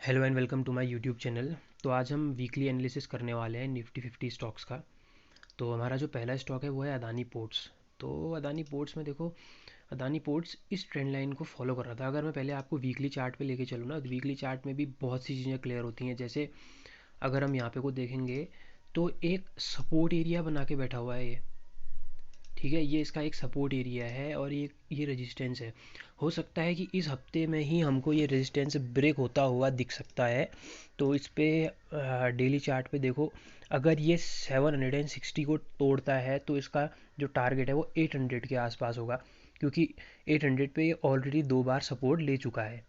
Hello and welcome to my YouTube channel. तो आज हम वीकली एनालिसिस करने वाले हैं निफ्टी 50 स्टॉक्स का। तो हमारा जो पहला स्टॉक है वो है अदानी पोर्ट्स। तो अदानी पोर्ट्स में देखो, अदानी पोर्ट्स इस ट्रेंड लाइन को फॉलो कर रहा था। अगर मैं पहले आपको वीकली चार्ट पे लेके चलूँ ना, तो वीकली चार्ट में भी बहुत सी चीज़ें क्लियर होती हैं। जैसे अगर हम यहाँ पे को देखेंगे तो एक सपोर्ट एरिया बना के बैठा हुआ है ये। ठीक है, ये इसका एक सपोर्ट एरिया है और ये रेजिस्टेंस है। हो सकता है कि इस हफ्ते में ही हमको ये रेजिस्टेंस ब्रेक होता हुआ दिख सकता है। तो इस पे डेली चार्ट पे देखो, अगर ये 760 को तोड़ता है तो इसका जो टारगेट है वो 800 के आसपास होगा, क्योंकि 800 पे ये ऑलरेडी 2 बार सपोर्ट ले चुका है।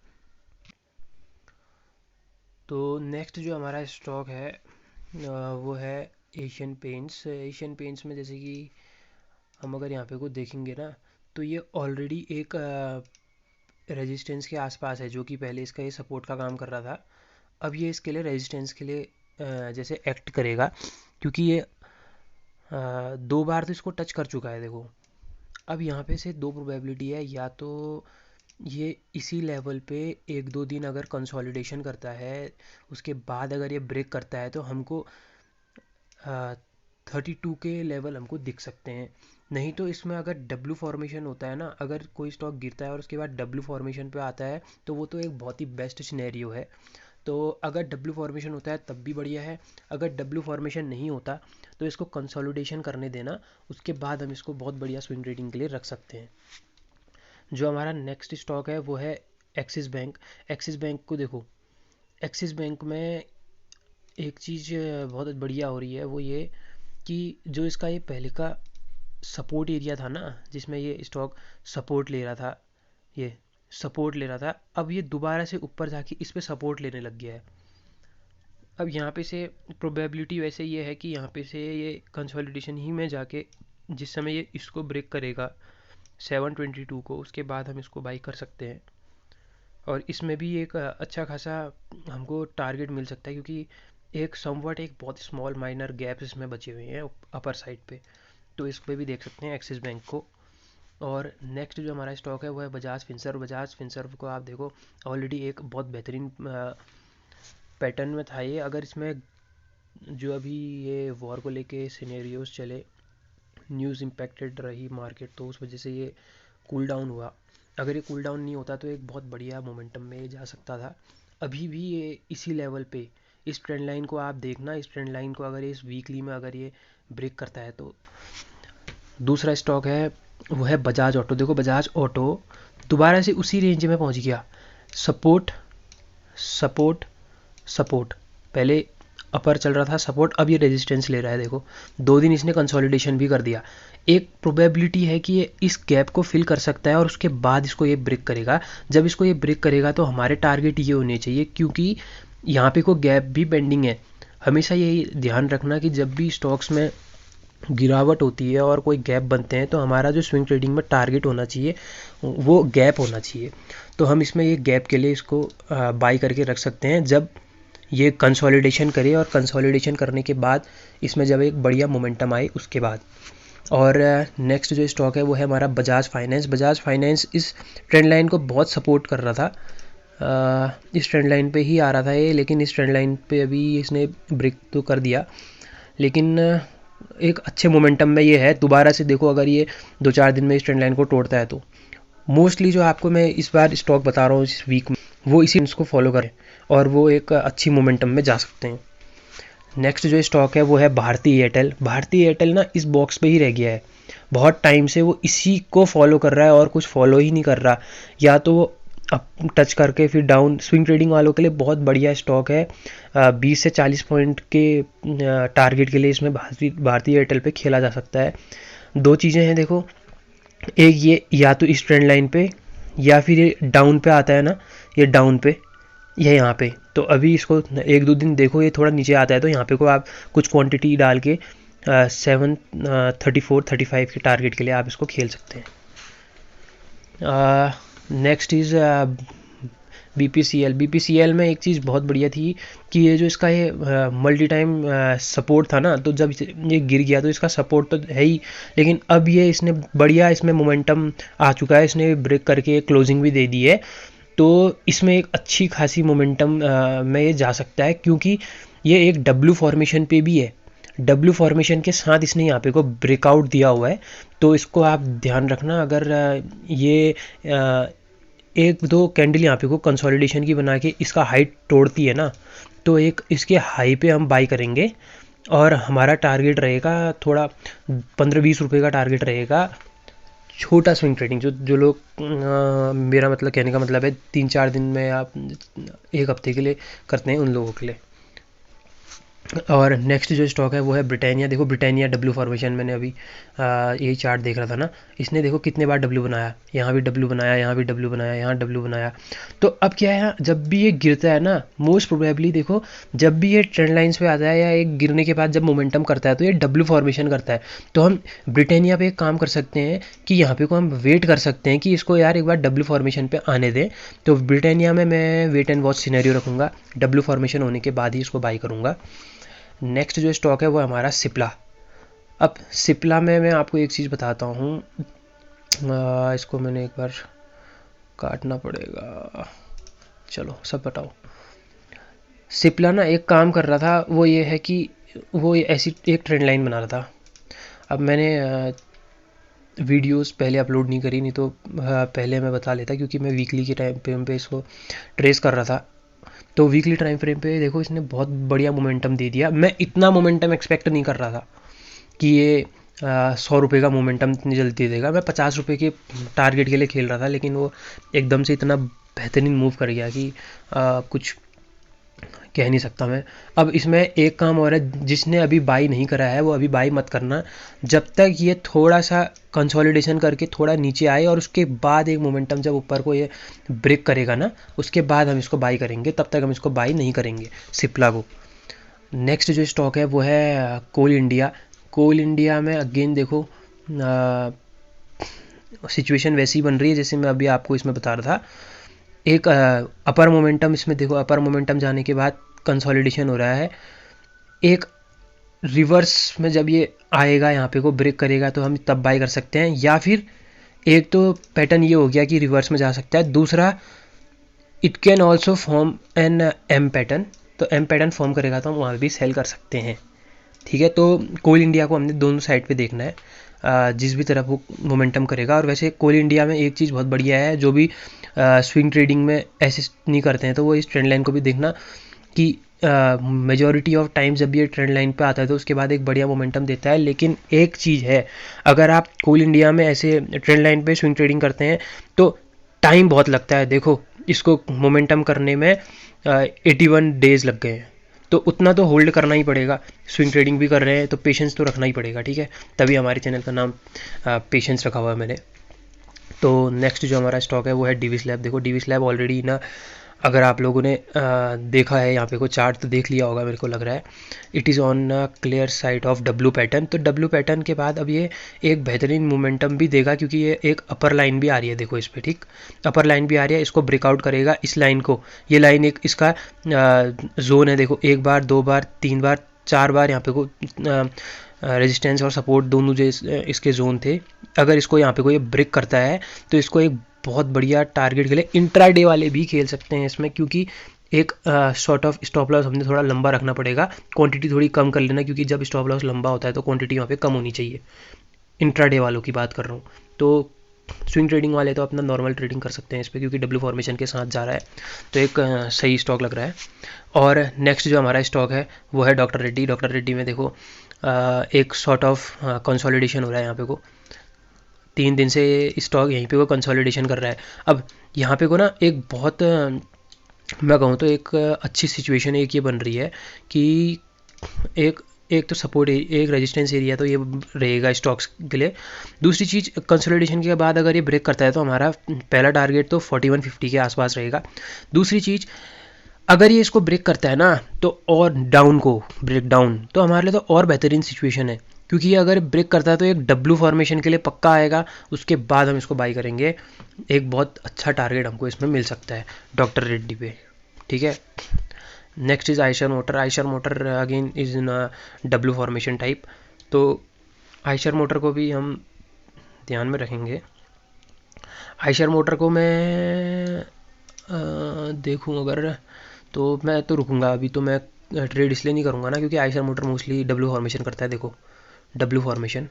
तो नेक्स्ट जो हमारा स्टॉक है वो है एशियन पेंट्स। एशियन पेंट्स में जैसे कि हम अगर यहाँ पे को देखेंगे ना, तो ये ऑलरेडी एक रेजिस्टेंस के आसपास है, जो कि पहले इसका ये सपोर्ट का काम कर रहा था। अब ये इसके लिए रेजिस्टेंस के लिए जैसे एक्ट करेगा, क्योंकि ये 2 बार तो इसको टच कर चुका है। देखो, अब यहाँ पे से दो प्रोबेबिलिटी है, या तो ये इसी लेवल पे 1-2 दिन अगर कंसोलिडेशन करता है, उसके बाद अगर ये ब्रेक करता है तो हमको 32 के लेवल हमको दिख सकते हैं। नहीं तो इसमें अगर डब्लू फॉर्मेशन होता है ना, अगर कोई स्टॉक गिरता है और उसके बाद डब्लू फॉर्मेशन पे आता है, तो वो तो एक बहुत ही बेस्ट सिनेरियो है। तो अगर डब्लू फॉर्मेशन होता है तब भी बढ़िया है। अगर डब्लू फॉर्मेशन नहीं होता तो इसको कंसोलिडेशन करने देना, उसके बाद हम इसको बहुत बढ़िया स्विंग ट्रेडिंग के लिए रख सकते हैं। जो हमारा नेक्स्ट स्टॉक है वो है एक्सिस बैंक। एक्सिस बैंक को देखो, एक्सिस बैंक में एक चीज़ बहुत बढ़िया हो रही है, वो ये कि जो इसका ये पहले का सपोर्ट एरिया था ना, जिसमें ये स्टॉक सपोर्ट ले रहा था, ये सपोर्ट ले रहा था, अब ये दोबारा से ऊपर जाके इस पे सपोर्ट लेने लग गया है। अब यहाँ पे से प्रोबेबिलिटी वैसे ये है कि यहाँ पे से ये कंसोलिडेशन ही में जाके जिस समय ये इसको ब्रेक करेगा 722 को, उसके बाद हम इसको बाई कर सकते हैं। और इसमें भी एक अच्छा खासा हमको टारगेट मिल सकता है, क्योंकि एक समवट एक बहुत स्मॉल माइनर गैप इसमें बचे हुए हैं अपर साइड पे। तो इस पे भी देख सकते हैं एक्सिस बैंक को। और नेक्स्ट जो हमारा स्टॉक है वो है बजाज फिनसर्व। बजाज फिनसर्व को आप देखो, ऑलरेडी एक बहुत बेहतरीन पैटर्न में था ये। अगर इसमें जो अभी ये वॉर को लेके सिनेरियोज चले, न्यूज़ इम्पैक्टेड रही मार्केट, तो उस वजह से ये कूल डाउन हुआ। अगर ये कूल डाउन नहीं होता तो एक बहुत बढ़िया मोमेंटम में ये जा सकता था। अभी भी ये इसी लेवल पे, इस ट्रेंड लाइन को आप देखना, इस ट्रेंड लाइन को अगर ये इस वीकली में अगर ये ब्रेक करता है तो। दूसरा स्टॉक है वो है बजाज ऑटो। देखो, बजाज ऑटो दोबारा से उसी रेंज में पहुंच गया। Support, support, support. पहले अपर चल रहा था सपोर्ट, अब ये रेजिस्टेंस ले रहा है। देखो, 2 दिन इसने कंसोलिडेशन भी कर दिया। एक प्रोबेबिलिटी है कि ये इस गैप को फिल कर सकता है और उसके बाद इसको ये ब्रेक करेगा। जब इसको ये ब्रेक करेगा तो हमारे टारगेट ये होने चाहिए, क्योंकि यहाँ पे कोई गैप भी पेंडिंग है। हमेशा यही ध्यान रखना कि जब भी स्टॉक्स में गिरावट होती है और कोई गैप बनते हैं, तो हमारा जो स्विंग ट्रेडिंग में टारगेट होना चाहिए वो गैप होना चाहिए। तो हम इसमें ये गैप के लिए इसको बाई करके रख सकते हैं, जब ये कंसोलिडेशन करे, और कंसोलिडेशन करने के बाद इसमें जब एक बढ़िया मोमेंटम आए उसके बाद। और नेक्स्ट जो स्टॉक है वो है हमारा बजाज फाइनेंस। बजाज फाइनेंस इस ट्रेंड लाइन को बहुत सपोर्ट कर रहा था। इस ट्रेंड लाइन पे ही आ रहा था ये, लेकिन इस ट्रेंड लाइन पे अभी इसने ब्रेक तो कर दिया, लेकिन एक अच्छे मोमेंटम में ये है। दोबारा से देखो, अगर ये 2-4 दिन में इस ट्रेंड लाइन को तोड़ता है तो मोस्टली जो आपको मैं इस बार स्टॉक बता रहा हूँ इस वीक में, वो इसी को फॉलो करें और वो एक अच्छी मोमेंटम में जा सकते हैं। नेक्स्ट जो स्टॉक है वो है भारती एयरटेल। भारती एयरटेल ना इस बॉक्स पे ही रह गया है, बहुत टाइम से वो इसी को फॉलो कर रहा है और कुछ फॉलो ही नहीं कर रहा। या तो वो अप टच करके फिर डाउन, स्विंग ट्रेडिंग वालों के लिए बहुत बढ़िया स्टॉक है। 20 से 40 पॉइंट के टारगेट के लिए इसमें भारती एयरटेल पे खेला जा सकता है। दो चीज़ें हैं देखो, एक ये या तो इस ट्रेंड लाइन पे, या फिर ये डाउन पे आता है ना, ये डाउन पे या यहाँ पे। तो अभी इसको 1-2 दिन देखो, ये थोड़ा नीचे आता है तो यहाँ पे को आप कुछ क्वांटिटी डाल के 734-35 के टारगेट के लिए आप इसको खेल सकते हैं। Next is BPCL। BPCL में एक चीज़ बहुत बढ़िया थी कि ये जो इसका ये मल्टी टाइम सपोर्ट था ना, तो जब ये गिर गया तो इसका सपोर्ट तो है ही, लेकिन अब ये इसने बढ़िया इसमें मोमेंटम आ चुका है, इसने ब्रेक करके क्लोजिंग भी दे दी है। तो इसमें एक अच्छी खासी मोमेंटम में ये जा सकता है, क्योंकि ये एक डब्ल्यू फॉर्मेशन पे भी है। डब्ल्यू फॉर्मेशन के साथ इसने यहाँ पे को ब्रेकआउट दिया हुआ है, तो इसको आप ध्यान रखना। अगर ये एक दो कैंडल यहाँ पे को कंसोलिडेशन की बना के इसका हाइट तोड़ती है ना, तो एक इसके हाई पे हम बाई करेंगे, और हमारा टारगेट रहेगा थोड़ा 15-20 रुपये का टारगेट रहेगा। छोटा स्विंग ट्रेडिंग जो लोग मेरा मतलब कहने का मतलब है 3-4 दिन में आप 1 हफ्ते के लिए करते हैं, उन लोगों के लिए। और नेक्स्ट जो स्टॉक है वो है ब्रिटानिया। देखो ब्रिटानिया डब्ल्यू फॉर्मेशन, मैंने अभी यही चार्ट देख रहा था ना, इसने देखो कितने बार डब्ल्यू बनाया, यहाँ भी डब्ल्यू बनाया, यहाँ भी डब्ल्यू बनाया, यहाँ डब्ल्यू बनाया। तो अब क्या है, जब भी ये गिरता है ना, मोस्ट प्रोबेबली देखो जब भी ये ट्रेंड लाइन्स पे आता है या एक गिरने के बाद जब मोमेंटम करता है तो ये डब्ल्यू फॉर्मेशन करता है। तो हम ब्रिटानिया पे एक काम कर सकते हैं कि यहाँ पे को हम वेट कर सकते हैं कि इसको यार एक बार डब्ल्यू फॉर्मेशन पे आने दें। तो ब्रिटानिया में मैं वेट एंड वॉच सिनेरियो रखूँगा, डब्ल्यू फॉर्मेशन होने के बाद ही इसको बाई करूँगा। नेक्स्ट जो स्टॉक है वो हमारा सिप्ला। अब सिप्ला में मैं आपको एक चीज़ बताता हूँ, इसको मैंने एक बार काटना पड़ेगा, चलो सब बताओ। सिप्ला ना एक काम कर रहा था, वो ये है कि वो ऐसी एक ट्रेंड लाइन बना रहा था। अब मैंने वीडियोस पहले अपलोड नहीं करी, नहीं तो पहले मैं बता लेता, क्योंकि मैं वीकली के टाइम फ्रेम पे इसको ट्रेस कर रहा था। तो वीकली टाइम फ्रेम पे देखो इसने बहुत बढ़िया मोमेंटम दे दिया। मैं इतना मोमेंटम एक्सपेक्ट नहीं कर रहा था कि ये 100 रुपये का मोमेंटम इतनी जल्दी देगा। मैं 50 रुपये के टारगेट के लिए खेल रहा था, लेकिन वो एकदम से इतना बेहतरीन मूव कर गया कि कुछ कह नहीं सकता मैं। अब इसमें एक काम और है, जिसने अभी बाई नहीं करा है वो अभी बाई मत करना, जब तक ये थोड़ा सा कंसोलिडेशन करके थोड़ा नीचे आए और उसके बाद एक मोमेंटम जब ऊपर को ये ब्रेक करेगा ना, उसके बाद हम इसको बाई करेंगे, तब तक हम इसको बाई नहीं करेंगे सिप्ला को। नेक्स्ट जो स्टॉक है वो है कोल इंडिया। कोल इंडिया में अगेन देखो सिचुएशन वैसी बन रही है जैसे मैं अभी आपको इसमें बता रहा था। एक अपर मोमेंटम, इसमें देखो अपर मोमेंटम जाने के बाद कंसोलिडेशन हो रहा है। एक रिवर्स में जब ये आएगा यहाँ पे को ब्रेक करेगा तो हम तब बाई कर सकते हैं, या फिर एक तो पैटर्न ये हो गया कि रिवर्स में जा सकता है, दूसरा it can also form an M pattern. तो एम पैटर्न फॉर्म करेगा तो हम वहाँ भी सेल कर सकते हैं। ठीक है, तो कोल इंडिया को हमने दोनों साइड पे देखना है, जिस भी तरफ वो मोमेंटम करेगा। और वैसे कोल इंडिया में एक चीज़ बहुत बढ़िया है, जो भी स्विंग ट्रेडिंग में ऐसे नहीं करते हैं तो वो इस ट्रेंड लाइन को भी देखना कि मेजॉरिटी ऑफ टाइम जब ये ट्रेंड लाइन पे आता है तो उसके बाद एक बढ़िया मोमेंटम देता है। लेकिन एक चीज़ है, अगर आप कोल इंडिया में ऐसे ट्रेंड लाइन पे स्विंग ट्रेडिंग करते हैं तो टाइम बहुत लगता है। देखो इसको मोमेंटम करने में 81 डेज लग गए हैं, तो उतना तो होल्ड करना ही पड़ेगा। स्विंग ट्रेडिंग भी कर रहे हैं तो पेशेंस तो रखना ही पड़ेगा। ठीक है, तभी हमारे चैनल का नाम पेशेंस रखा हुआ है मैंने। तो नेक्स्ट जो हमारा स्टॉक है वो है डीवी स्लैब। देखो डीवी स्लैब ऑलरेडी ना, अगर आप लोगों ने देखा है यहाँ पे को चार्ट तो देख लिया होगा मेरे को लग रहा है। It is on clear side of W pattern. तो डब्ल्यू पैटर्न के बाद अब ये एक बेहतरीन मोमेंटम भी देगा, क्योंकि ये एक अपर लाइन भी आ रही है। देखो इस पर, ठीक अपर लाइन भी आ रही है, इसको ब्रेकआउट करेगा इस लाइन को। ये लाइन एक इसका जोन है, देखो 1 बार 2 बार 3 बार 4 बार यहाँ पे को रेजिस्टेंस और सपोर्ट दोनों जो इसके जोन थे। अगर इसको यहाँ पे कोई ब्रेक करता है तो इसको एक बहुत बढ़िया टारगेट के लिए इंट्राडे वाले भी खेल सकते हैं इसमें, क्योंकि एक शॉर्ट ऑफ स्टॉप लॉस हमने थोड़ा लंबा रखना पड़ेगा, क्वांटिटी थोड़ी कम कर लेना, क्योंकि जब स्टॉप लॉस लंबा होता है तो क्वांटिटी वहाँ पे कम होनी चाहिए। इंट्राडे वालों की बात कर रहा हूँ। तो स्विंग ट्रेडिंग वाले तो अपना नॉर्मल ट्रेडिंग कर सकते हैं इस पर, क्योंकि डब्ल्यू फॉर्मेशन के साथ जा रहा है, तो एक सही स्टॉक लग रहा है। और नेक्स्ट जो हमारा स्टॉक है वो है डॉक्टर रेड्डी। डॉक्टर रेड्डी में देखो एक शॉर्ट ऑफ कंसोलिडेशन हो रहा है यहाँ पे को, 3 दिन से स्टॉक यहीं पे को कंसोलिडेशन कर रहा है। अब यहाँ पे को ना एक बहुत मैं कहूँ तो एक अच्छी सिचुएशन एक ये बन रही है कि एक तो सपोर्ट एक रेजिस्टेंस एरिया तो ये रहेगा स्टॉक्स के लिए। दूसरी चीज़, कंसोलिडेशन के बाद अगर ये ब्रेक करता है तो हमारा पहला टारगेट तो 4150 के आसपास रहेगा। दूसरी चीज़, अगर ये इसको ब्रेक करता है ना तो और डाउन को ब्रेक डाउन, तो हमारे लिए तो और बेहतरीन सिचुएशन है, क्योंकि ये अगर ब्रेक करता है तो एक डब्ल्यू फॉर्मेशन के लिए पक्का आएगा, उसके बाद हम इसको बाई करेंगे। एक बहुत अच्छा टारगेट हमको इसमें मिल सकता है डॉक्टर रेड्डी पे। ठीक है, next is Eicher motor. Eicher motor again is in W formation type, तो आयशर मोटर को भी हम ध्यान में रखेंगे। आयशर मोटर को मैं देखूँ अगर, तो मैं तो रुकूंगा अभी, तो मैं ट्रेड इसलिए नहीं करूँगा ना क्योंकि Eicher motor mostly W formation करता है। देखो डब्ल्यू फॉर्मेशन,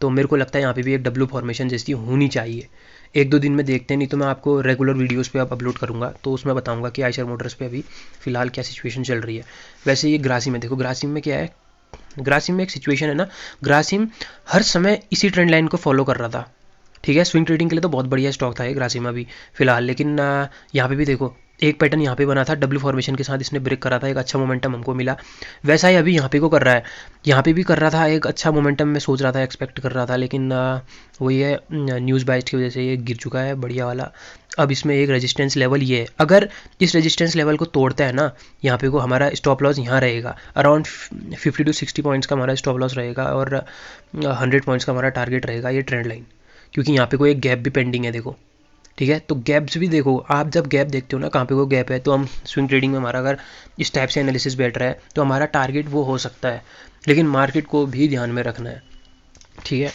तो मेरे को लगता है यहाँ पे भी एक डब्ल्यू फॉर्मेशन जैसी होनी चाहिए। एक दो दिन में देखते हैं, नहीं तो मैं आपको रेगुलर वीडियोस पे अब अपलोड करूँगा तो उसमें बताऊँगा कि आइशर मोटर्स पे अभी फ़िलहाल क्या सिचुएशन चल रही है। वैसे ये ग्रासिम में देखो, ग्रासिम में क्या है, ग्रासिम में एक सिचुएशन है ना, ग्रासिम हर समय इसी ट्रेंड लाइन को फॉलो कर रहा था। ठीक है, स्विंग ट्रेडिंग के लिए तो बहुत बढ़िया स्टॉक था ये ग्रासिम अभी फ़िलहाल, लेकिन यहाँ पे भी देखो एक पैटर्न यहाँ पे बना था, डब्ल्यू फॉर्मेशन के साथ इसने ब्रेक करा था, एक अच्छा मोमेंटम हमको मिला। वैसा ही अभी यहाँ पे को कर रहा है, यहाँ पे भी कर रहा था एक अच्छा मोमेंटम, मैं सोच रहा था, एक्सपेक्ट कर रहा था, लेकिन वही है, न्यूज़ बाइट की वजह से ये गिर चुका है बढ़िया वाला। अब इसमें एक रेजिस्टेंस लेवल ये है, अगर इस रेजिस्टेंस लेवल को तोड़ता है ना, यहाँ पे को हमारा स्टॉप लॉस यहाँ रहेगा अराउंड 50 to 60 पॉइंट्स का हमारा स्टॉप लॉस रहेगा, और 100 पॉइंट्स का हमारा टारगेट रहेगा ये ट्रेंड लाइन, क्योंकि यहाँ पे कोई एक गैप भी पेंडिंग है देखो। ठीक है, तो गैप्स भी देखो, आप जब गैप देखते हो ना कहाँ पे वो गैप है, तो हम स्विंग ट्रेडिंग में हमारा अगर इस टाइप से एनालिसिस बैठ रहा है तो हमारा टारगेट वो हो सकता है, लेकिन मार्केट को भी ध्यान में रखना है। ठीक है,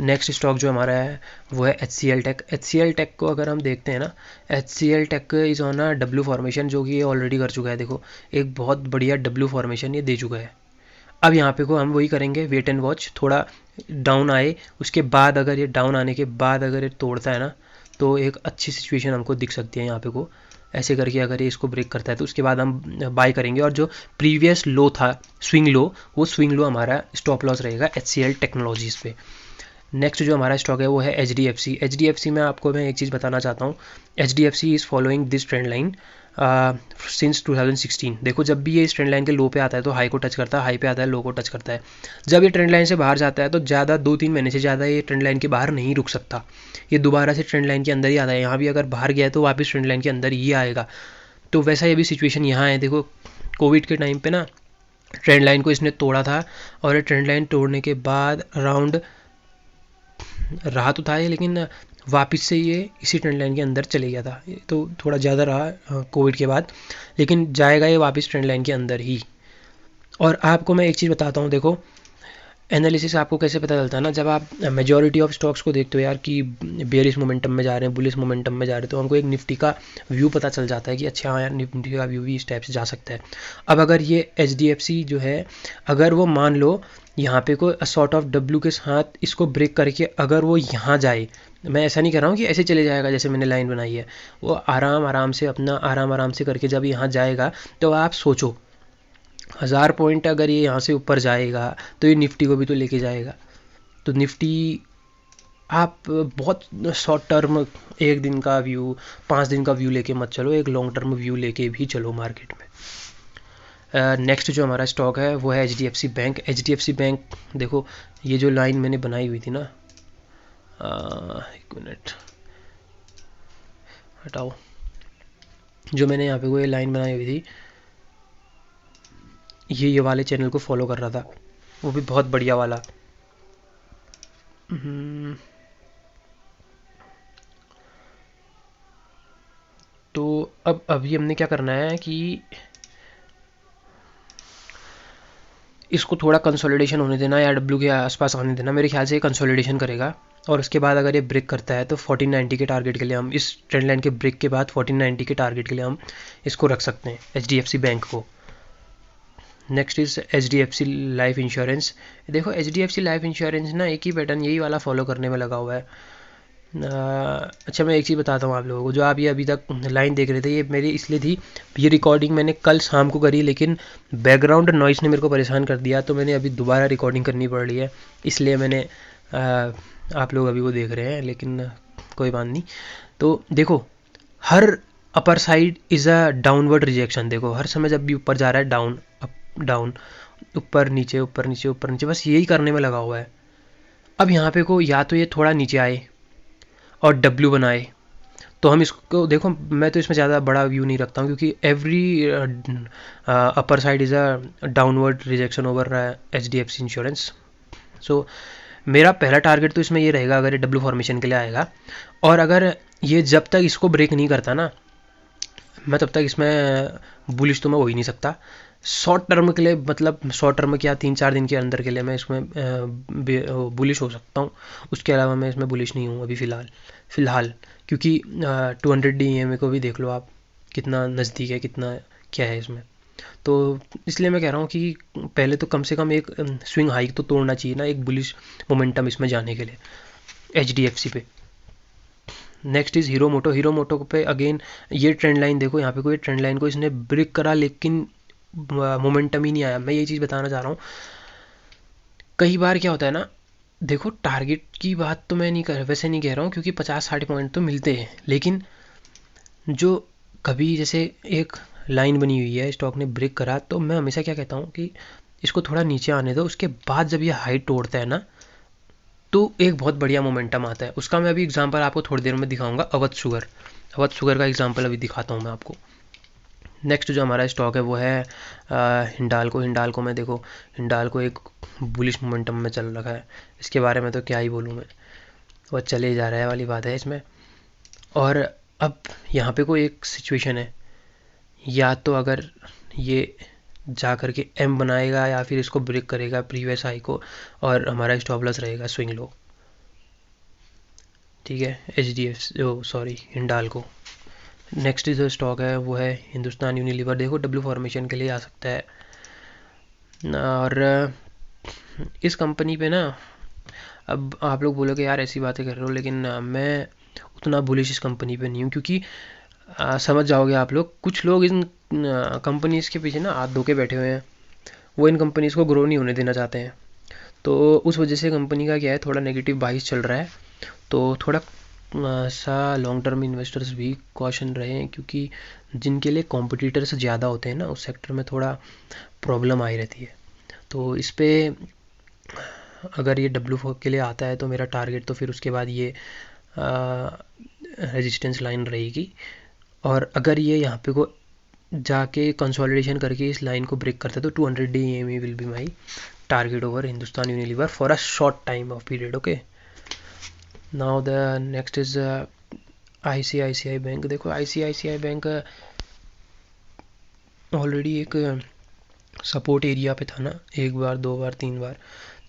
नेक्स्ट स्टॉक जो हमारा है वो है HCL टेक। HCL टेक को अगर हम देखते हैं ना, HCL tech is on a W formation, जो कि ये ऑलरेडी कर चुका है। देखो एक बहुत बढ़िया डब्ल्यू फॉर्मेशन ये दे चुका है। अब यहाँ पे को हम वही करेंगे, वेट एंड वॉच, थोड़ा डाउन आए उसके बाद, अगर ये डाउन आने के बाद अगर ये तोड़ता है ना, तो एक अच्छी सिचुएशन हमको दिख सकती है यहाँ पे को। ऐसे करके अगर ये इसको ब्रेक करता है तो उसके बाद हम बाय करेंगे, और जो प्रीवियस लो था स्विंग लो, वो स्विंग लो हमारा स्टॉप लॉस रहेगा HCL टेक्नोलॉजीज़ पे। नेक्स्ट जो हमारा स्टॉक है वो है HDFC। HDFC में आपको मैं एक चीज़ बताना चाहता हूँ, HDFC is following this trend line since 2016। देखो जब भी ये इस ट्रेंड लाइन के लो पे आता है तो हाई को टच करता है, हाई पे आता है लो को टच करता है। जब ये ट्रेंड लाइन से बाहर जाता है तो ज़्यादा 2-3 महीने से ज़्यादा ये ट्रेंड लाइन के बाहर नहीं रुक सकता, ये दोबारा से ट्रेंड लाइन के अंदर ही आता है। यहाँ भी अगर बाहर गया है तो वापस ट्रेंड लाइन के अंदर ही आएगा। तो वैसा ही अभी सिचुएशन यहाँ है। देखो कोविड के टाइम पे ना ट्रेंड लाइन को इसने तोड़ा था, और ये ट्रेंड लाइन तोड़ने के बाद अराउंड रहा तो था ये, लेकिन वापस से ये इसी ट्रेंड लाइन के अंदर चले गया था। तो थोड़ा ज़्यादा रहा कोविड के बाद, लेकिन जाएगा ये वापस ट्रेंड लाइन के अंदर ही। और आपको मैं एक चीज़ बताता हूँ, देखो एनालिसिस आपको कैसे पता चलता है ना, जब आप मेजॉरिटी ऑफ स्टॉक्स को देखते हो यार कि बेयरिश मोमेंटम में जा रहे हैं, बुलिश मोमेंटम में जा रहे हैं, तो हमको एक निफ्टी का व्यू पता चल जाता है कि अच्छा हाँ यार निफ्टी का व्यू भी इस टाइप से जा सकता है। अब अगर ये HDFC जो है, अगर वो मान लो यहाँ पे कोई सॉर्ट ऑफ डब्ल्यू के साथ इसको ब्रेक करके अगर वो यहाँ जाए, मैं ऐसा नहीं कर रहा हूँ कि ऐसे चले जाएगा जैसे मैंने लाइन बनाई है, वो आराम आराम से अपना आराम से करके जब यहाँ जाएगा, तो आप सोचो 1000 पॉइंट अगर ये यहाँ से ऊपर जाएगा तो ये निफ्टी को भी तो लेके जाएगा। तो निफ्टी आप बहुत शॉर्ट टर्म, एक दिन का व्यू, 5 दिन का व्यू लेके मत चलो, एक लॉन्ग टर्म व्यू लेके भी चलो मार्केट में। नेक्स्ट जो हमारा स्टॉक है वो है HDFC बैंक। HDFC बैंक देखो, ये जो लाइन मैंने बनाई हुई थी ना, एक मिनट हटाओ, जो मैंने यहाँ पे वो ये लाइन बनाई हुई थी, ये वाले चैनल को फॉलो कर रहा था, वो भी बहुत बढ़िया वाला। तो अब अभी हमने क्या करना है कि इसको थोड़ा कंसोलिडेशन होने देना, या डब्ल्यू के आसपास आने देना। मेरे ख्याल से ये कंसोलिडेशन करेगा, और उसके बाद अगर ये ब्रेक करता है तो 1490 के टारगेट के लिए हम, इस ट्रेंड लाइन के ब्रेक के बाद 1490 के टारगेट के लिए हम इसको रख सकते हैं HDFC बैंक को। Next is HDFC life insurance. देखो HDFC लाइफ इंश्योरेंस ना एक ही पैटर्न यही वाला फॉलो करने में लगा हुआ है। अच्छा मैं एक चीज़ बताता हूँ आप लोगों को, जो आप ये अभी तक लाइन देख रहे थे, ये मेरी इसलिए थी, ये रिकॉर्डिंग मैंने कल शाम को करी, लेकिन बैकग्राउंड नॉइस ने मेरे को परेशान कर दिया, तो मैंने अभी दोबारा रिकॉर्डिंग करनी पड़ रही है, इसलिए मैंने आप लोग अभी वो देख रहे हैं, लेकिन कोई बात नहीं। तो देखो हर upper side is a downward rejection. देखो हर समय जब भी ऊपर जा रहा है डाउन अप डाउन, ऊपर नीचे ऊपर नीचे ऊपर नीचे, बस यही करने में लगा हुआ है। अब यहाँ पे को या तो ये थोड़ा नीचे आए और डब्ल्यू बनाए, तो हम इसको देखो, मैं तो इसमें ज़्यादा बड़ा व्यू नहीं रखता हूँ, क्योंकि every upper side is a downward rejection over HDFC insurance. So मेरा पहला टारगेट तो इसमें ये रहेगा, अगर ये डब्ल्यू फॉर्मेशन के लिए आएगा, और अगर ये जब तक इसको ब्रेक नहीं करता ना, मैं तब तक इसमें बुलिश तो मैं हो ही नहीं सकता। शॉर्ट टर्म के लिए, मतलब शॉर्ट टर्म क्या 3-4 दिन के अंदर के लिए मैं इसमें बुलिश हो सकता हूँ, उसके अलावा मैं इसमें बुलिश नहीं हूँ अभी फ़िलहाल, क्योंकि 200 EMA को भी देख लो आप, कितना नज़दीक है, कितना क्या है इसमें। तो इसलिए मैं कह रहा हूँ कि पहले तो कम से कम एक स्विंग हाइक तो तोड़ना चाहिए ना, एक बुलिश मोमेंटम इसमें जाने के लिए HDFC पे। Next is Hero Moto. हीरो मोटो पे अगेन ये ट्रेंड लाइन देखो, यहाँ पे कोई ट्रेंड लाइन को इसने ब्रेक करा लेकिन मोमेंटम ही नहीं आया। मैं ये चीज़ बताना चाह रहा हूँ, कई बार क्या होता है ना, देखो टारगेट की बात तो मैं नहीं कर वैसे नहीं कह रहा हूँ, क्योंकि 50-60 पॉइंट तो मिलते हैं, लेकिन जो कभी जैसे एक लाइन बनी हुई है, स्टॉक ने ब्रेक करा, तो मैं हमेशा क्या कहता हूँ कि इसको थोड़ा नीचे आने दो, उसके बाद जब ये हाइट तोड़ता है ना, तो एक बहुत बढ़िया मोमेंटम आता है। उसका मैं अभी एग्जांपल आपको थोड़ी देर में दिखाऊंगा। अवध शुगर का एग्जांपल अभी दिखाता हूँ मैं आपको। नेक्स्ट जो हमारा स्टॉक है वो है हिंडाल्को। हिंडाल्को में देखो, हिंडाल्को एक बुलिश मोमेंटम में चल रखा है, इसके बारे में तो क्या ही बोलूँ मैं, वो चले जा रहा है वाली बात है इसमें। और अब यहाँ पे कोई एक सिचुएशन है, या तो अगर ये जा करके एम बनाएगा या फिर इसको ब्रेक करेगा प्रीवियस हाई को, और हमारा स्टॉप लॉस रहेगा स्विंग लो। ठीक है, सॉरी हिंडाल्को। नेक्स्ट जो स्टॉक है वो है हिंदुस्तान यूनिलीवर। देखो डब्ल्यू फॉर्मेशन के लिए आ सकता है, और इस कंपनी पे ना, अब आप लोग बोलोगे यार ऐसी बातें कर रहे हो, लेकिन मैं उतना बुलिश इस कंपनी पे नहीं हूँ, क्योंकि समझ जाओगे आप लोग, कुछ लोग इन कंपनीज़ के पीछे ना हाथ धो के बैठे हुए हैं, वो इन कंपनीज़ को ग्रो नहीं होने देना चाहते हैं। तो उस वजह से कंपनी का क्या है, थोड़ा नेगेटिव बाइस चल रहा है। तो थोड़ा सा लॉन्ग टर्म इन्वेस्टर्स भी कॉशन रहे हैं, क्योंकि जिनके लिए कॉम्पिटिटर्स ज़्यादा होते हैं ना, उस सेक्टर में थोड़ा प्रॉब्लम आई रहती है। तो इस पर अगर ये W4 के लिए आता है तो मेरा टारगेट तो फिर उसके बाद ये रेजिस्टेंस लाइन रहेगी। और अगर ये यहाँ पे को जाके कंसोलिडेशन करके इस लाइन को ब्रेक करता है, तो 200 day EMA will be my target over Hindustan Unilever for a short time of period. Okay, now the next is ICICI bank. देखो ICICI बैंक ऑलरेडी एक सपोर्ट एरिया पे था ना, एक बार, दो बार, तीन बार।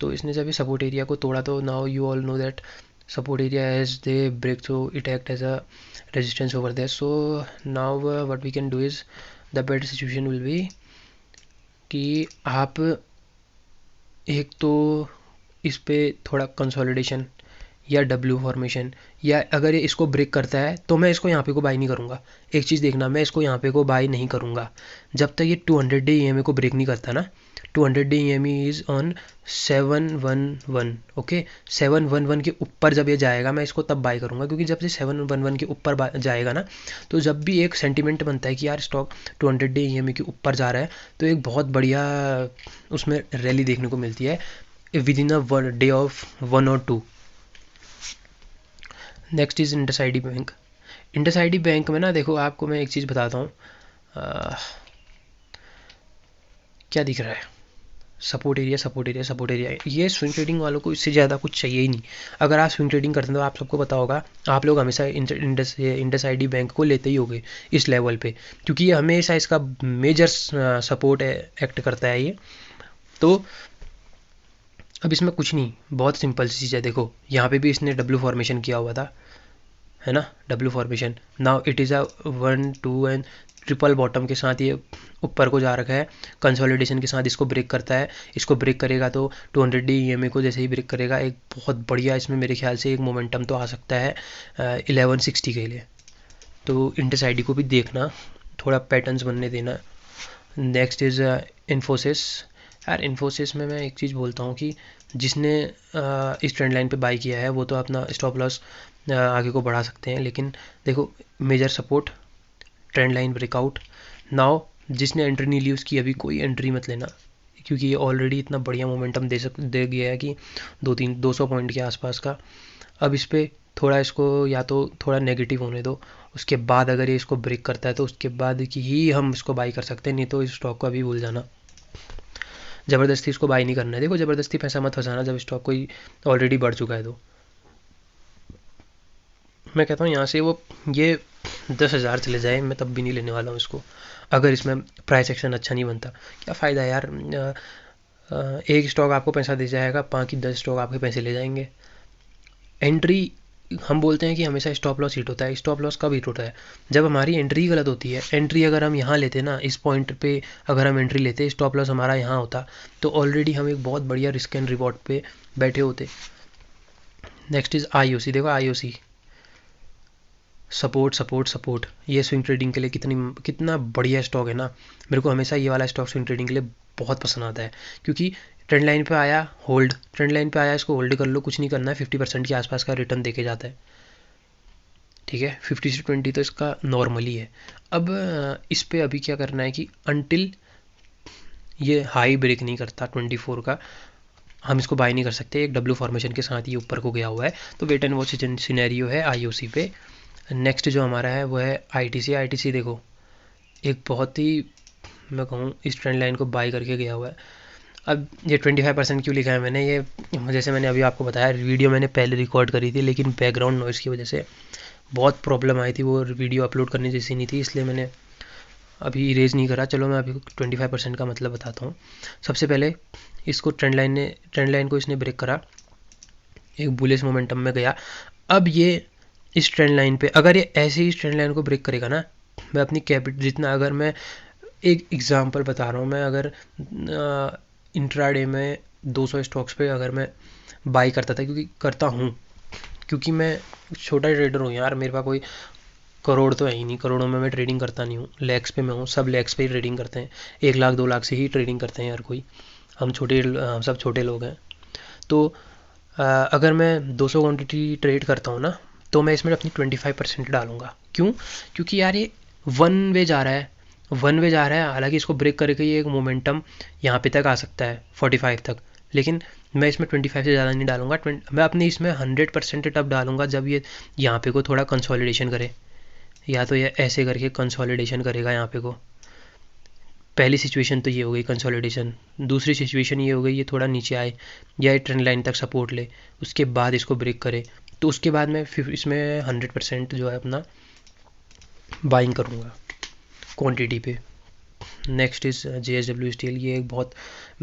तो इसने जब ये सपोर्ट एरिया को तोड़ा, तो now you all know that support area as they break through it act as a resistance over there. So now what we can do is, the better situation will be कि आप एक तो इस पे थोड़ा कंसोलिडेशन या W formation, या अगर ये इसको ब्रेक करता है तो मैं इसको यहाँ पे को बाई नहीं करूँगा। एक चीज़ देखना, मैं इसको यहाँ पे को बाई नहीं करूँगा जब तक ये 200 डे EMA को ब्रेक नहीं करता ना। 200 day EMA is on 711। Okay, 711 के ऊपर जब ये जाएगा मैं इसको तब बाई करूँगा, क्योंकि जब ये 711 के ऊपर जाएगा ना, तो जब भी एक सेंटिमेंट बनता है कि यार स्टॉक 200 डे EMA के ऊपर जा रहा है, तो एक बहुत बढ़िया उसमें रैली देखने को मिलती है within a day of 1 और 2। Next is IndusInd bank. IndusInd bank में ना देखो, आपको मैं एक चीज़ बताता हूँ, क्या दिख रहा है, support area support area support area. ये स्विंग ट्रेडिंग वालों को इससे ज़्यादा कुछ चाहिए ही नहीं। अगर आप स्विंग ट्रेडिंग करते हैं तो आप सबको पता होगा, आप लोग हमेशा इंडसआईडी बैंक को लेते ही होंगे इस लेवल पे, क्योंकि ये हमेशा इसका मेजर सपोर्ट एक्ट करता है ये। तो अब इसमें कुछ नहीं, बहुत सिंपल सी चीज़ है। देखो यहाँ पे भी इसने W फॉर्मेशन किया हुआ था, है ना, W formation. Now it is a 1 2 and triple bottom के साथ ये ऊपर को जा रखा है, कंसोलिडेशन के साथ इसको ब्रेक करता है। इसको ब्रेक करेगा तो 200 डे EMA को जैसे ही ब्रेक करेगा, एक बहुत बढ़िया इसमें मेरे ख्याल से एक मोमेंटम तो आ सकता है 1160 के लिए। तो इंडसआईडी को भी देखना, थोड़ा पैटर्न्स बनने देना। Next is Infosys. यार इन्फोसिस में मैं एक चीज़ बोलता हूँ कि जिसने इस ट्रेंड लाइन पे बाई किया है वो तो अपना स्टॉप लॉस आगे को बढ़ा सकते हैं, लेकिन देखो major support, trend line breakout. Now जिसने एंट्री नहीं ली उसकी अभी कोई एंट्री मत लेना, क्योंकि ये ऑलरेडी इतना बढ़िया मोमेंटम दे गया है कि 200 पॉइंट के आसपास का। अब इस पर थोड़ा इसको या तो थोड़ा नेगेटिव होने दो, उसके बाद अगर ये इसको ब्रेक करता है तो उसके बाद की ही हम इसको बाई कर सकते हैं, नहीं तो इस स्टॉक को अभी भूल जाना। ज़बरदस्ती इसको बाई नहीं करना है। देखो ज़बरदस्ती पैसा मत फंसाना जब स्टॉक कोई ऑलरेडी बढ़ चुका है। तो मैं कहता हूँ यहाँ से वो ये 10,000 चले जाए, मैं तब भी नहीं लेने वाला हूँ इसको, अगर इसमें प्राइस एक्शन अच्छा नहीं बनता। क्या फ़ायदा यार, एक स्टॉक आपको पैसा दे जाएगा, बाकी 10 स्टॉक आपके पैसे ले जाएंगे। एंट्री हम बोलते हैं कि हमेशा स्टॉप लॉस हिट होता है। स्टॉप लॉस कब हिट होता है? जब हमारी एंट्री गलत होती है। एंट्री अगर हम यहाँ लेते ना, इस पॉइंट पे अगर हम एंट्री लेते, स्टॉप लॉस हमारा यहाँ होता, तो ऑलरेडी हम एक बहुत बढ़िया रिस्क एंड रिवॉर्ड पे बैठे होते। Next is IOC। देखो IOC सपोर्ट सपोर्ट सपोर्ट, ये स्विंग ट्रेडिंग के लिए कितना बढ़िया स्टॉक है ना। मेरे को हमेशा ये वाला स्टॉक स्विंग ट्रेडिंग के लिए बहुत पसंद आता है, क्योंकि ट्रेंड लाइन पे आया होल्ड, ट्रेंड लाइन पे आया, इसको होल्ड कर लो, कुछ नहीं करना है, 50% के आसपास का रिटर्न देके जाता है। ठीक है, 50 से 20 तो इसका नॉर्मली है। अब इस पे अभी क्या करना है कि अनटिल ये हाई ब्रेक नहीं करता 24 का, हम इसको बाय नहीं कर सकते। एक डब्ल्यू फॉर्मेशन के साथ ये ऊपर को गया हुआ है, तो वेट एंड वॉच सिनेरियो है IOC पे। नेक्स्ट जो हमारा है वो है ITC। देखो एक बहुत ही, मैं कहूँ, इस ट्रेंड लाइन को बाय करके गया हुआ है। अब ये 25% क्यों लिखा है मैंने, ये जैसे मैंने अभी आपको बताया, वीडियो मैंने पहले रिकॉर्ड करी थी, लेकिन बैकग्राउंड नॉइज़ की वजह से बहुत प्रॉब्लम आई थी, वो वीडियो अपलोड करने जैसी नहीं थी, इसलिए मैंने अभी इरेज नहीं करा। चलो मैं अभी 25% का मतलब बताता हूँ। सबसे पहले इसको ट्रेंड लाइन को इसने ब्रेक करा, एक बुलिश मोमेंटम में गया। अब ये इस ट्रेंड लाइन पे अगर ये ऐसे ही इस ट्रेंड लाइन को ब्रेक करेगा ना, मैं अपनी कैपिटल जितना, अगर मैं एक एग्जांपल बता रहा हूँ, मैं अगर इंट्राडे में 200 स्टॉक्स पे अगर मैं बाई करता था, क्योंकि मैं छोटा ट्रेडर हूँ यार, मेरे पास कोई करोड़ तो है ही नहीं, करोड़ों में मैं ट्रेडिंग करता नहीं हूँ, लैक्स पे मैं हूँ, सब लैक्स पे ही ट्रेडिंग करते हैं, 1 लाख 2 लाख से ही ट्रेडिंग करते हैं यार कोई, हम सब छोटे लोग हैं। तो अगर मैं 200 क्वान्टिटी ट्रेड करता हूँ ना, तो मैं इसमें अपनी 25% डालूंगा। क्यों? क्योंकि यार ये वन वे जा रहा है, हालांकि इसको ब्रेक करके ये एक मोमेंटम यहाँ पे तक आ सकता है 45 तक, लेकिन मैं इसमें 25 से ज़्यादा नहीं डालूंगा। मैं अपने इसमें 100% तब डालूंगा जब ये यहाँ पे को थोड़ा कंसोलिडेशन करे, या तो ये ऐसे करके कंसोलिडेशन करेगा यहाँ पे को। पहली सिचुएशन तो ये हो गई कंसोलिडेशन, दूसरी सिचुएशन ये हो गई ये थोड़ा नीचे आए या ट्रेंड लाइन तक सपोर्ट ले, उसके बाद इसको ब्रेक करे, तो उसके बाद मैं फिर इसमें 100% जो है अपना बाइंग करूँगा क्वांटिटी पे। Next is JSW steel. ये एक बहुत,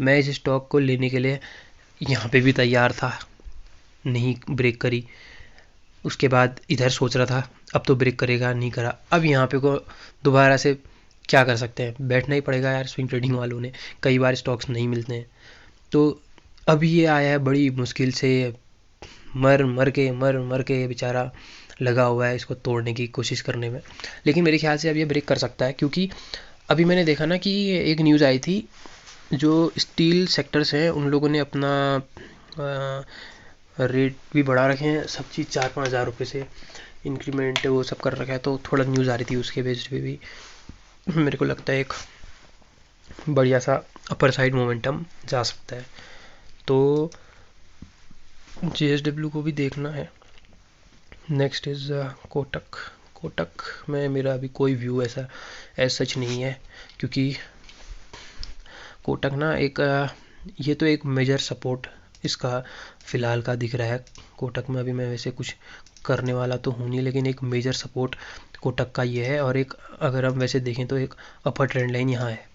मैं इस स्टॉक को लेने के लिए यहाँ पे भी तैयार था, नहीं ब्रेक करी, उसके बाद इधर सोच रहा था अब तो ब्रेक करेगा, नहीं करा, अब यहाँ पे को दोबारा से क्या कर सकते हैं, बैठना ही पड़ेगा यार। स्विंग ट्रेडिंग वालों ने कई बार स्टॉक्स नहीं मिलते हैं, तो अभी ये आया है बड़ी मुश्किल से, मर के बेचारा लगा हुआ है इसको तोड़ने की कोशिश करने में, लेकिन मेरे ख्याल से अब ये ब्रेक कर सकता है। क्योंकि अभी मैंने देखा ना कि एक न्यूज़ आई थी, जो स्टील सेक्टर्स हैं उन लोगों ने अपना रेट भी बढ़ा रखे हैं, सब चीज़ 4-5 हज़ार रुपये से इंक्रीमेंट वो सब कर रखा है, तो थोड़ा न्यूज़ आ रही थी उसके बेस पे भी मेरे को लगता है एक बढ़िया सा अपर साइड मोमेंटम जा सकता है, तो JSW को भी देखना है। नेक्स्ट इज़ कोटक में मेरा अभी कोई व्यू ऐसा सच नहीं है, क्योंकि कोटक ना एक ये तो एक मेजर सपोर्ट इसका फ़िलहाल का दिख रहा है। कोटक में अभी मैं वैसे कुछ करने वाला तो हूँ नहीं, लेकिन एक मेजर सपोर्ट कोटक का ये है, और एक अगर हम वैसे देखें तो एक अपर ट्रेंड लाइन यहाँ है,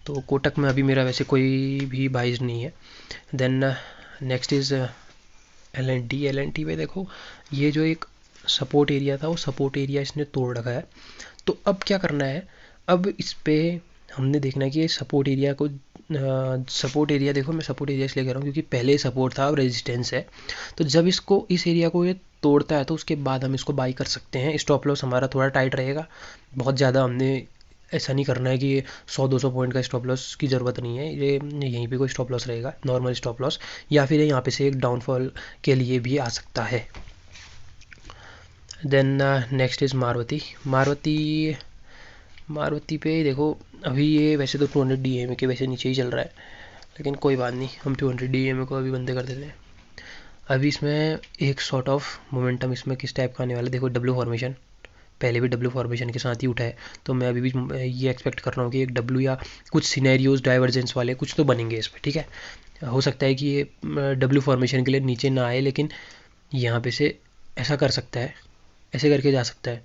तो कोटक में अभी मेरा वैसे कोई भी बाइज नहीं है। देन नेक्स्ट इज़ LNT पे देखो, ये जो एक सपोर्ट एरिया था वो सपोर्ट एरिया इसने तोड़ रखा है, तो अब क्या करना है, अब इस पे हमने देखना है कि सपोर्ट एरिया को सपोर्ट एरिया, देखो मैं सपोर्ट एरिया इसलिए कह रहा हूँ क्योंकि पहले सपोर्ट था, अब रेजिस्टेंस है, तो जब इसको इस एरिया को ये तोड़ता है तो उसके बाद हम इसको बाई कर सकते हैं। स्टॉप लॉस हमारा थोड़ा टाइट रहेगा, बहुत ज़्यादा हमने ऐसा नहीं करना है कि 100-200 पॉइंट का स्टॉप लॉस की ज़रूरत नहीं है, ये यहीं पे कोई स्टॉप लॉस रहेगा, नॉर्मल स्टॉप लॉस, या फिर यहाँ पे से एक डाउनफॉल के लिए भी आ सकता है। देन नेक्स्ट इज़ मारुति पे देखो, अभी ये वैसे तो 200 DMA के वैसे नीचे ही चल रहा है, लेकिन कोई बात नहीं, हम 200 DMA को अभी बंद कर देते हैं। अभी इसमें एक सॉर्ट ऑफ मोमेंटम इसमें किस टाइप का आने वाला है, देखो डब्ल्यू फॉर्मेशन, पहले भी डब्ल्यू फॉर्मेशन के साथ ही उठा है, तो मैं अभी भी ये एक्सपेक्ट कर रहा हूँ कि एक डब्ल्यू या कुछ सिनेरियोज डाइवर्जेंस वाले कुछ तो बनेंगे इस पर। ठीक है, हो सकता है कि ये डब्ल्यू फॉर्मेशन के लिए नीचे ना आए, लेकिन यहाँ पे से ऐसा कर सकता है, ऐसे करके जा सकता है,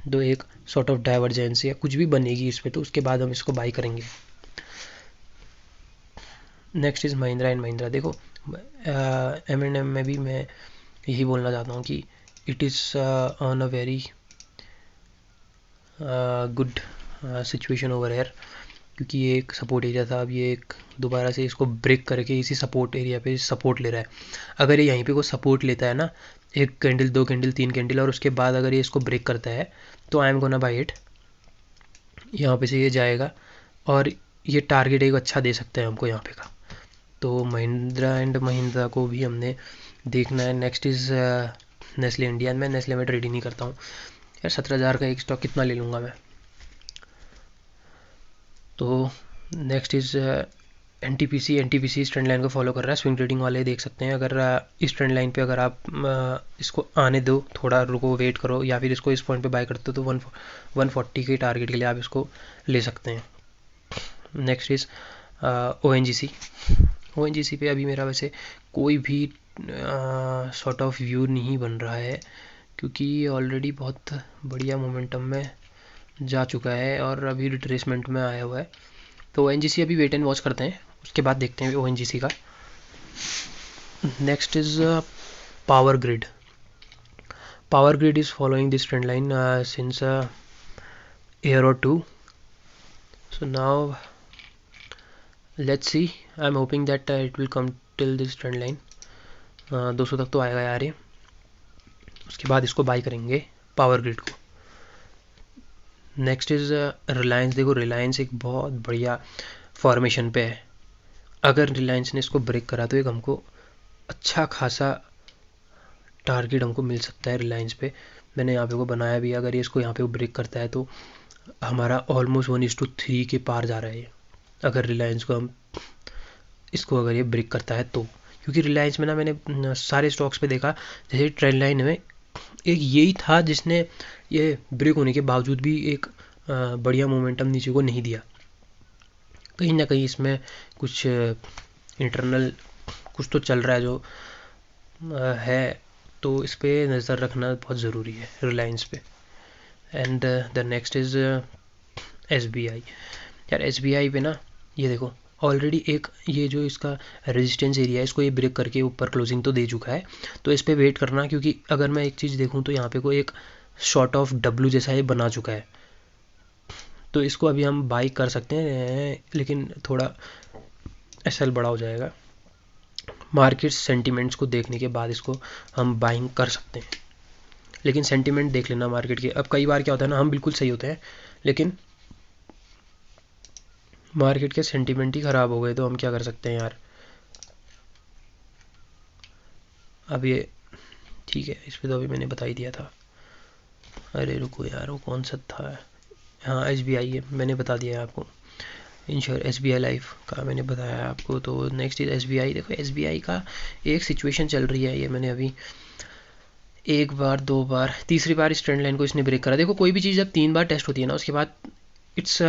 दो एक सॉर्ट ऑफ डाइवर्जेंस या कुछ भी बनेगी इस पर, तो उसके बाद हम इसको बाई करेंगे। Next is Mahindra and Mahindra. देखो M&M में भी मैं यही बोलना चाहता हूँ कि it is on a very good situation over here, क्योंकि ये एक सपोर्ट एरिया था। अब ये एक दोबारा से इसको ब्रेक करके इसी सपोर्ट एरिया पे सपोर्ट ले रहा है। अगर ये यहीं पे कोई सपोर्ट लेता है ना, एक कैंडल, दो कैंडल, तीन कैंडल, और उसके बाद अगर ये इसको ब्रेक करता है तो I am gonna buy it. यहाँ पे से ये जाएगा और ये टारगेट एक अच्छा दे सकता है हमको यहाँ पे का। तो महिंद्रा एंड महिंद्रा को भी हमने देखना है। Next is Nestle India. मैं नेस्ले में ट्रेडिंग नहीं करता हूँ यार। 17,000 का एक स्टॉक कितना ले लूँगा मैं। तो next is N T P C इस ट्रेंड लाइन को फॉलो कर रहा है। स्विंग ट्रेडिंग वाले देख सकते हैं। अगर इस ट्रेंड लाइन पे अगर आप इसको आने दो, थोड़ा रुको, वेट करो, या फिर इसको इस पॉइंट पे बाय करते हो तो 140 के टारगेट के लिए आप इसको ले सकते हैं। Next is O N G C पे अभी मेरा वैसे कोई भी सॉर्ट ऑफ व्यू नहीं बन रहा है, क्योंकि ये ऑलरेडी बहुत बढ़िया मोमेंटम में जा चुका है और अभी रिट्रेसमेंट में आया हुआ है। तो ओ अभी वेट एंड वॉच करते हैं, उसके बाद देखते हैं ओ का। Next is power grid. Power grid is following this trend line since year और two. So now let's see, I am hoping that it will come till this trend line. 200 तक तो आएगा यार ये। उसके बाद इसको बाय करेंगे पावर ग्रिड को। Next is Reliance. देखो रिलायंस एक बहुत बढ़िया फॉर्मेशन पे है। अगर रिलायंस ने इसको ब्रेक करा तो एक हमको अच्छा खासा टारगेट हमको मिल सकता है रिलायंस पे। मैंने यहाँ पे को बनाया भी। अगर ये इसको यहाँ पे ब्रेक करता है तो हमारा ऑलमोस्ट 1:3 के पार जा रहा है ये, अगर रिलायंस को हम इसको अगर ये ब्रेक करता है तो। क्योंकि रिलायंस में ना मैंने सारे स्टॉक्स पे देखा, जैसे ट्रेंड लाइन में एक यही था जिसने ये ब्रेक होने के बावजूद भी एक बढ़िया मोमेंटम नीचे को नहीं दिया। कहीं ना कहीं इसमें कुछ इंटरनल कुछ तो चल रहा है जो है, तो इस पर नज़र रखना बहुत ज़रूरी है रिलायंस पे। And the next is SBI। यार SBI पे ना ये देखो ऑलरेडी एक ये जो इसका रेजिस्टेंस एरिया है, इसको ये ब्रेक करके ऊपर क्लोजिंग तो दे चुका है। तो इस पर वेट करना, क्योंकि अगर मैं एक चीज़ देखूँ तो यहाँ पे कोई एक शॉर्ट ऑफ W जैसा ये बना चुका है। तो इसको अभी हम बाई कर सकते हैं, लेकिन थोड़ा SL बड़ा हो जाएगा। मार्केट सेंटिमेंट्स को देखने के बाद इसको हम बाइंग कर सकते हैं, लेकिन सेंटिमेंट देख लेना मार्केट के। अब कई बार क्या होता है ना, हम बिल्कुल सही होते हैं लेकिन मार्केट के सेंटिमेंट ही ख़राब हो गए, तो हम क्या कर सकते हैं यार। अब ये ठीक है, इस पर तो अभी मैंने बता ही दिया था। अरे रुको यार, वो कौन सा था। हाँ SBI है, मैंने बता दिया है आपको। SBI लाइफ का मैंने बताया आपको। तो नेक्स्ट इज SBI। देखो SBI का एक सिचुएशन चल रही है। ये मैंने अभी एक बार, दो बार, तीसरी बार इस ट्रेंड लाइन को इसने ब्रेक करा। देखो कोई भी चीज़ जब 3 बार टेस्ट होती है ना, उसके बाद इट्स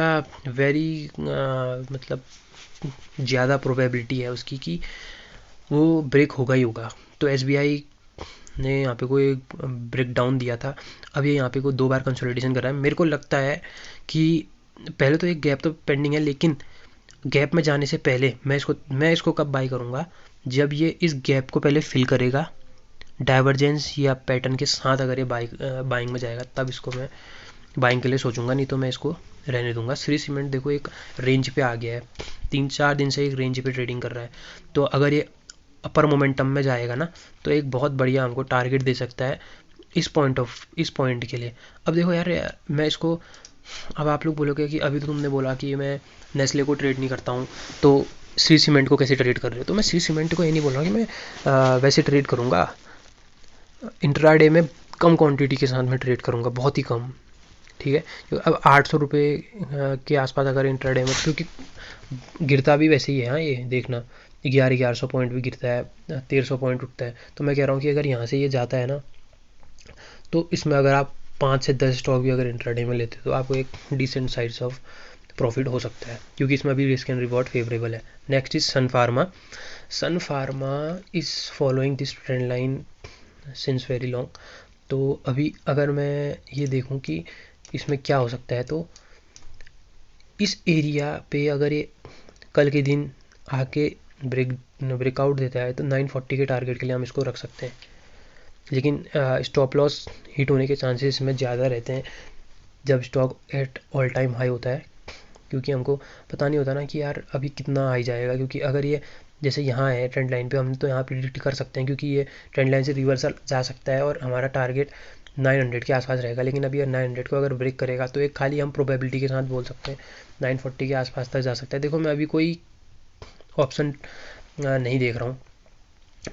वेरी मतलब ज़्यादा प्रोबेबिलिटी है उसकी कि वो ब्रेक होगा ही होगा। तो SBI ने यहाँ पे कोई ब्रेक डाउन दिया था। अब ये यहाँ पे कोई 2 बार कंसोलिडेशन कर रहा है। मेरे को लगता है कि पहले तो एक गैप तो पेंडिंग है, लेकिन गैप में जाने से पहले मैं इसको कब बाई करूँगा, जब ये इस गैप को पहले फिल करेगा डाइवर्जेंस या पैटर्न के साथ। अगर ये बाइंग में जाएगा तब इसको मैं बाइंग के लिए सोचूंगा, नहीं तो मैं इसको रहने दूंगा। श्री सीमेंट देखो एक रेंज पे आ गया है, 3-4 दिन से एक रेंज पे ट्रेडिंग कर रहा है। तो अगर ये अपर मोमेंटम में जाएगा ना, तो एक बहुत बढ़िया हमको टारगेट दे सकता है इस पॉइंट के लिए। अब देखो यार, मैं इसको, अब आप लोग बोलोगे कि अभी तो तुमने बोला कि मैं नेस्ले को ट्रेड नहीं करता हूँ, तो श्री सीमेंट को कैसे ट्रेड कर रहे हो। तो मैं श्री सीमेंट को ये नहीं बोल रहा कि मैं वैसे ट्रेड करूँगा। इंट्राडे में कम क्वांटिटी के साथ मैं ट्रेड करूँगा, बहुत ही कम, ठीक है। अब 800 रुपये के आसपास अगर इंट्राडे में, क्योंकि गिरता भी वैसे ही है। हाँ ये देखना, 1100 पॉइंट भी गिरता है, 1300 पॉइंट उठता है। तो मैं कह रहा हूँ कि अगर यहाँ से ये जाता है ना, तो इसमें अगर आप 5 से 10 स्टॉक भी अगर इंट्राडे में लेते हो तो आपको एक डिसेंट साइज ऑफ प्रॉफिट हो सकता है, क्योंकि इसमें अभी रिस्क एंड रिवॉर्ड फेवरेबल है। Next is Sun Pharma. Sun Pharma is following this trend line since very long. तो अभी अगर मैं ये देखूं कि इसमें क्या हो सकता है, तो इस एरिया पे अगर ये कल के दिन आके ब्रेकआउट देता है तो 940 के टारगेट के लिए हम इसको रख सकते हैं। लेकिन स्टॉप लॉस हिट होने के चांसेस इसमें ज़्यादा रहते हैं जब stock at all time high होता है, क्योंकि हमको पता नहीं होता ना कि यार अभी कितना हाई जाएगा। क्योंकि अगर ये जैसे यहाँ है ट्रेंड लाइन पे, हम तो यहाँ प्रिडिक्ट कर सकते हैं क्योंकि ये ट्रेंड लाइन से रिवर्सल जा सकता है और हमारा टारगेट 900 के आसपास रहेगा। लेकिन अभी 900 को अगर ब्रेक करेगा तो एक खाली हम प्रोबेबिलिटी के साथ बोल सकते हैं 940 के आसपास तक जा सकता है। देखो मैं अभी कोई ऑप्शन नहीं देख रहा हूँ,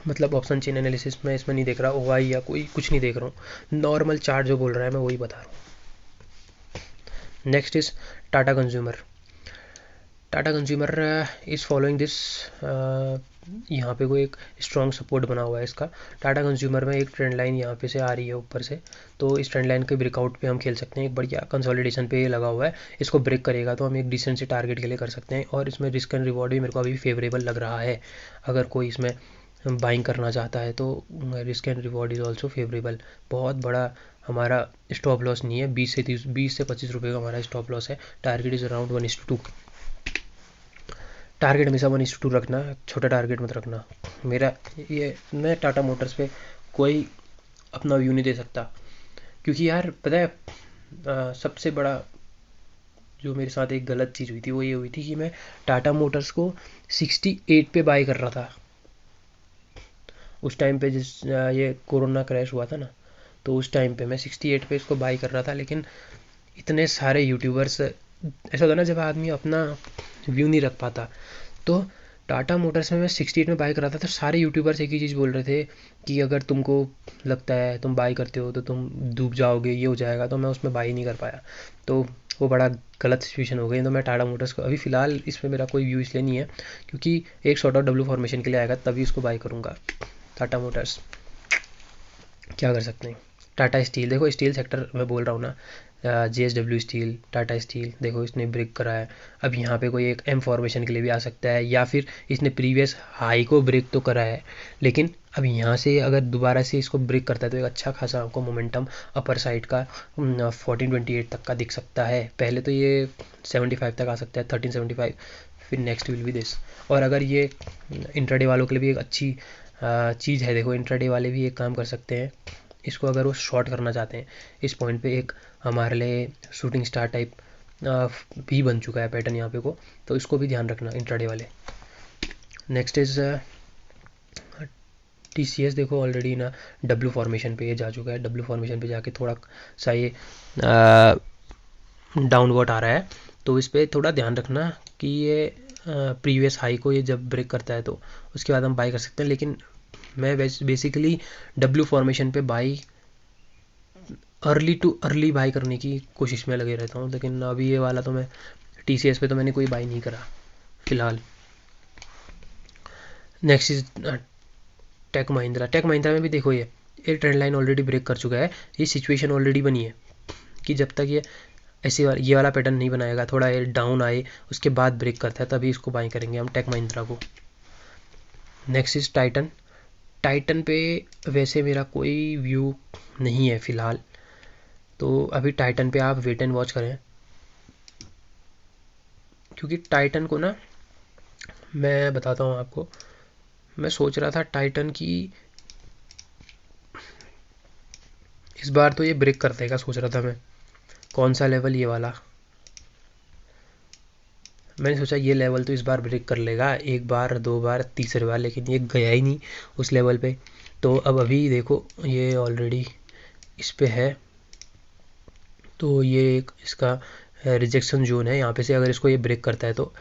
मतलब ऑप्शन चेन एनालिसिस में इसमें नहीं देख रहा, ओआई या कोई कुछ नहीं देख रहा हूँ, नॉर्मल चार्ट जो बोल रहा है मैं वही बता रहा हूँ। Next is Tata consumer. Tata consumer is following this, यहाँ पे कोई एक स्ट्रॉन्ग सपोर्ट बना हुआ है इसका। टाटा कंज्यूमर में एक ट्रेंड लाइन यहाँ पे से आ रही है ऊपर से, तो इस ट्रेंड लाइन के ब्रेकआउट पे हम खेल सकते हैं। एक बढ़िया कंसोलिडेशन पे ये लगा हुआ है, इसको ब्रेक करेगा तो हम एक डिसेंट से टारगेट के लिए कर सकते हैं। और इसमें रिस्क एंड रिवॉर्ड भी मेरे को अभी फेवरेबल लग रहा है। अगर कोई इसमें बाइंग करना चाहता है तो risk and reward is also favourable. बहुत बड़ा हमारा स्टॉप लॉस नहीं है, 20 से 25 रुपये का हमारा स्टॉप लॉस है। Target is around 1:2। टारगेट हमेशा 1:2 रखना, छोटा टारगेट मत रखना। मेरा ये, मैं टाटा मोटर्स पे कोई अपना व्यू नहीं दे सकता, क्योंकि यार पता है सबसे बड़ा जो मेरे साथ एक गलत चीज़ हुई थी वो ये हुई थी कि मैं टाटा मोटर्स को 68 पे बाई कर रहा था। उस टाइम पे जिस ये कोरोना क्रैश हुआ था ना, तो उस टाइम पे मैं 68 पे इसको बाई कर रहा था। लेकिन इतने सारे यूट्यूबर्स, ऐसा होता ना जब आदमी अपना व्यू नहीं रख पाता, तो टाटा मोटर्स में मैं 68 में बाई कर रहा था, तो सारे यूट्यूबर्स एक ही चीज़ बोल रहे थे कि अगर तुमको लगता है तुम बाई करते हो तो तुम डूब जाओगे, ये हो जाएगा। तो मैं उसमें बाई नहीं कर पाया, तो वो बड़ा गलत सिचुएशन हो गई। तो मैं टाटा मोटर्स को अभी फ़िलहाल इसमें मेरा कोई व्यू इसलिए नहीं है क्योंकि एक शॉर्ट ऑफ डब्ल्यू फॉर्मेशन के लिए आएगा तभी इसको बाई करूँगा। टाटा मोटर्स क्या कर सकते हैं। टाटा स्टील, देखो स्टील सेक्टर मैं बोल रहा हूँ ना, JSW स्टील, टाटा स्टील, देखो इसने ब्रेक करा है। अब यहाँ पे कोई एक एम फॉर्मेशन के लिए भी आ सकता है, या फिर इसने प्रीवियस हाई को ब्रेक तो करा है, लेकिन अब यहाँ से अगर दोबारा से इसको ब्रेक करता है तो एक अच्छा खासा आपको मोमेंटम अपर साइड का 1428 तक का दिख सकता है। पहले तो ये 75 तक आ सकता है, 1375, फिर नेक्स्ट विल बी दिस। और अगर ये इंट्राडे वालों के लिए भी एक अच्छी चीज़ है, देखो इंट्राडे वाले भी एक काम कर सकते हैं, इसको अगर वो शॉर्ट करना चाहते हैं इस पॉइंट पे, एक हमारे लिए शूटिंग स्टार टाइप भी बन चुका है पैटर्न यहाँ पे को, तो इसको भी ध्यान रखना इंट्राडे वाले। नेक्स्ट इज TCS, देखो ऑलरेडी ना डब्ल्यू फॉर्मेशन पे ये जा चुका है, डब्ल्यू फॉर्मेशन पे जाके थोड़ा सा ये डाउनवर्ड आ रहा है, तो इस पर थोड़ा ध्यान रखना कि ये प्रीवियस हाई को ये जब ब्रेक करता है तो उसके बाद हम बाई कर सकते हैं। लेकिन मैं बेसिकली डब्ल्यू फॉर्मेशन पे by early too early by करने की कोशिश में लगे रहता हूँ। लेकिन अभी ये वाला तो मैं TCS पे तो मैंने कोई बाई नहीं करा फिलहाल। Next is Tech Mahindra. टेक महिंद्रा में भी देखो ये ट्रेंड लाइन ऑलरेडी ब्रेक कर चुका है, ये सिचुएशन ऑलरेडी बनी है कि जब तक ये ऐसे ये वाला पैटर्न नहीं बनाएगा, थोड़ा ये डाउन आए उसके बाद ब्रेक करता है, तभी इसको बाई करेंगे हम टेक महिंद्रा को। Next is Titan. टाइटन पे वैसे मेरा कोई व्यू नहीं है फ़िलहाल, तो अभी टाइटन पे आप वेट एंड वॉच करें, क्योंकि टाइटन को ना मैं बताता हूँ आपको, मैं सोच रहा था टाइटन की इस बार तो ये ब्रेक कर देगा, सोच रहा था मैं। कौन सा लेवल, ये वाला, मैंने सोचा ये लेवल तो इस बार ब्रेक कर लेगा, एक बार, दो बार, तीसरे बार, लेकिन ये गया ही नहीं उस लेवल पे। तो अब अभी देखो ये ऑलरेडी इस पे है, तो ये एक इसका रिजेक्शन जोन है, यहाँ पे से अगर इसको ये ब्रेक करता है तो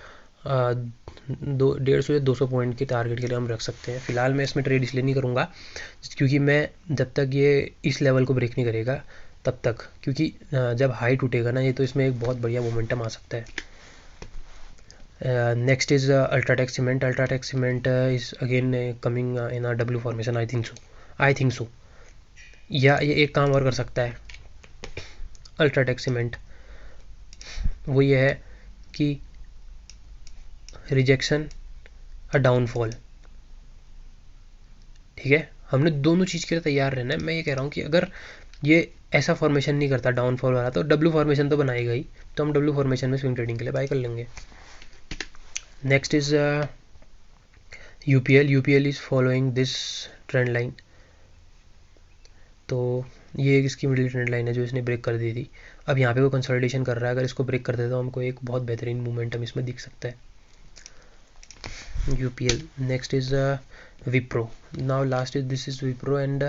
150 से 200 पॉइंट के टारगेट के लिए हम रख सकते हैं। फिलहाल मैं इसमें ट्रेड इसलिए नहीं करूँगा क्योंकि मैं जब तक ये इस लेवल को ब्रेक नहीं करेगा तब तक, क्योंकि जब हाई टूटेगा ना ये, तो इसमें एक बहुत बढ़िया मोमेंटम आ सकता है। Next is UltraTech cement. UltraTech cement is again coming in a W formation, I think so. या ये एक काम और कर सकता है अल्ट्राटेक सीमेंट, वो ये है कि रिजेक्शन अ डाउनफॉल, ठीक है, हमने दोनों चीज़ के लिए तैयार रहना है। मैं ये कह रहा हूँ कि अगर ये ऐसा फॉर्मेशन नहीं करता डाउनफॉल वाला, तो डब्ल्यू फॉर्मेशन तो बनाएगा ही, तो हम डब्ल्यू फॉर्मेशन में स्विंग ट्रेडिंग के लिए बाय कर लेंगे। Next is UPL। UPL is following this trend line, तो ये एक इसकी मिडिल ट्रेंड लाइन है जो इसने ब्रेक कर दी थी। अब यहाँ पे वो कंसोलिडेशन कर रहा है, अगर इसको ब्रेक कर देता तो हमको एक बहुत बेहतरीन मोमेंटम इसमें दिख सकता है। UPL next is Wipro. Now last is this is Wipro and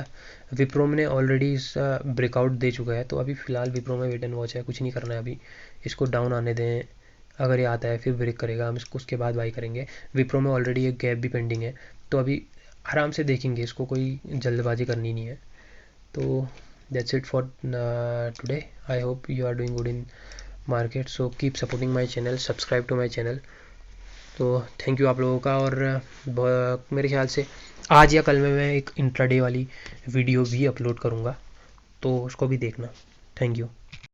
Wipro ने ऑलरेडी इस ब्रेकआउट दे चुका है, तो अभी फ़िलहाल विप्रो में वेट एंड वॉच है, कुछ नहीं करना है अभी, इसको डाउन आने दें, अगर ये आता है फिर ब्रेक करेगा हम इसको, उसके बाद बाई करेंगे। विप्रो में ऑलरेडी एक गैप भी पेंडिंग है, तो अभी आराम से देखेंगे इसको, कोई जल्दबाजी करनी नहीं है। तो that's it for today. I hope you are doing good in market, so keep supporting my channel, subscribe to my channel. तो थैंक यू आप लोगों का। और मेरे ख्याल से आज या कल में मैं एक इंट्राडे वाली वीडियो भी अपलोड करूँगा, तो उसको भी देखना। Thank you.